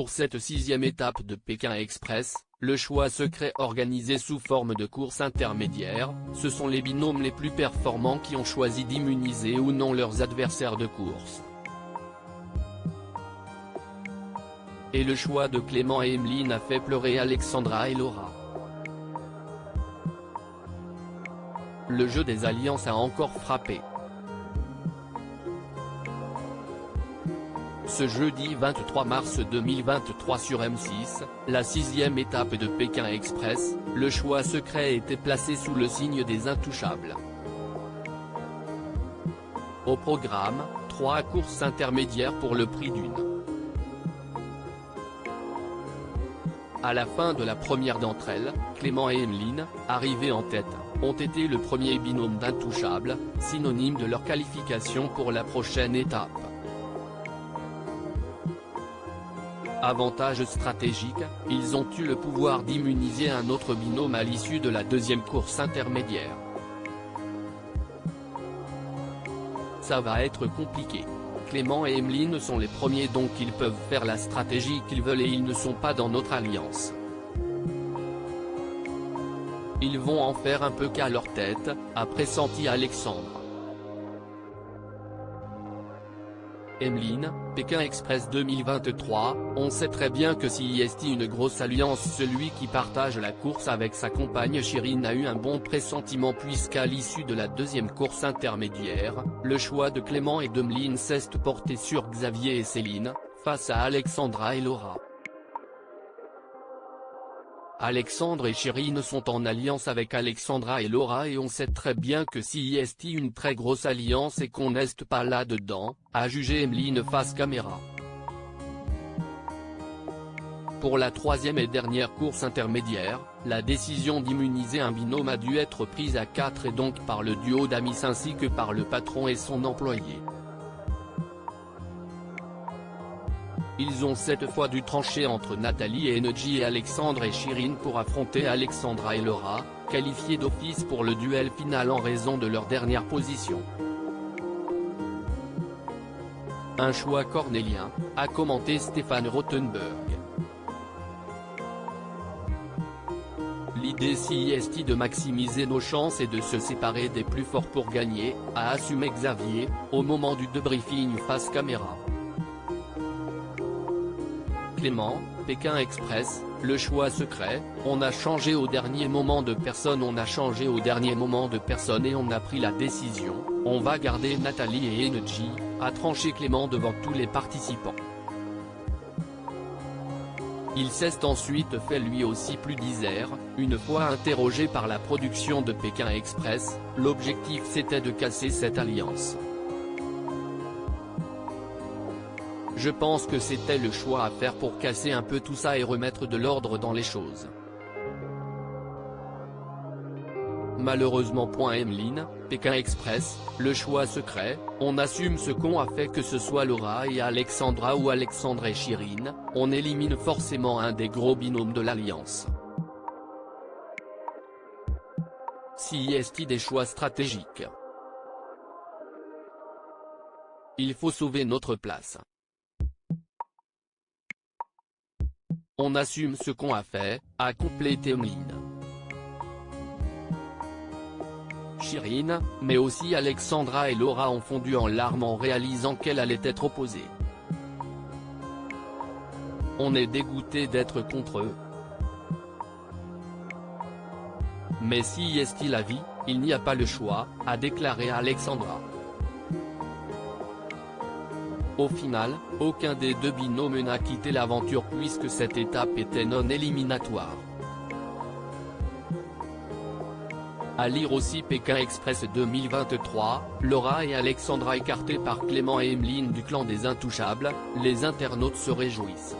Pour cette 6e étape de Pékin Express, le choix secret organisé sous forme de course intermédiaire, ce sont les binômes les plus performants qui ont choisi d'immuniser ou non leurs adversaires de course. Et le choix de Clément et Emeline a fait pleurer Alexandra et Laura. Le jeu des alliances a encore frappé. Ce jeudi 23 mars 2023 sur M6, la 6e étape de Pékin Express, le choix secret a été placé sous le signe des intouchables. Au programme, 3 courses intermédiaires pour le prix d'une. À la fin de la première d'entre elles, Clément et Emeline, arrivés en tête, ont été le premier binôme d'intouchables, synonyme de leur qualification pour la prochaine étape. Avantage stratégique, ils ont eu le pouvoir d'immuniser un autre binôme à l'issue de la 2e course intermédiaire. Ça va être compliqué. Clément et Emeline sont les premiers, donc ils peuvent faire la stratégie qu'ils veulent et ils ne sont pas dans notre alliance. Ils vont en faire un peu qu'à leur tête, a pressenti Alexandre. Emeline, Pékin Express 2023, on sait très bien que s'il y a une grosse alliance, celui qui partage la course avec sa compagne Chirine a eu un bon pressentiment puisqu'à l'issue de la 2e course intermédiaire, le choix de Clément et d'Emeline s'est porté sur Xavier et Céline, face à Alexandra et Laura. Alexandre et Chirine sont en alliance avec Alexandra et Laura et on sait très bien que s'il y a une très grosse alliance et qu'on n'est pas là-dedans, a jugé Emeline face caméra. Pour la 3e et dernière course intermédiaire, la décision d'immuniser un binôme a dû être prise à 4 et donc par le duo d'amis ainsi que par le patron et son employé. Ils ont cette fois dû trancher entre Nathalie et Energy et Alexandre et Chirine pour affronter Alexandra et Laura, qualifiés d'office pour le duel final en raison de leur dernière position. Un choix cornélien, a commenté Stéphane Rothenberg. L'idée si est de maximiser nos chances et de se séparer des plus forts pour gagner, a assumé Xavier, au moment du debriefing face caméra. Clément, Pékin Express, le choix secret, on a changé au dernier moment de personne, et on a pris la décision, on va garder Nathalie et Energy, a tranché Clément devant tous les participants. Il s'est ensuite fait lui aussi plus disert, une fois interrogé par la production de Pékin Express, l'objectif c'était de casser cette alliance. Je pense que c'était le choix à faire pour casser un peu tout ça et remettre de l'ordre dans les choses. Malheureusement. Emeline, Pékin Express, le choix secret, on assume ce qu'on a fait, que ce soit Laura et Alexandra ou Alexandre et Chirine, on élimine forcément un des gros binômes de l'alliance. Si y a des choix stratégiques. Il faut sauver notre place. On assume ce qu'on a fait, a complété Emeline. Chirine, mais aussi Alexandra et Laura ont fondu en larmes en réalisant qu'elle allait être opposée. On est dégoûté d'être contre eux. Mais si est la vie, il n'y a pas le choix, a déclaré Alexandra. Au final, aucun des deux binômes n'a quitté l'aventure puisque cette étape était non éliminatoire. À lire aussi Pékin Express 2023, Laura et Alexandra écartés par Clément et Emeline du clan des Intouchables, les internautes se réjouissent.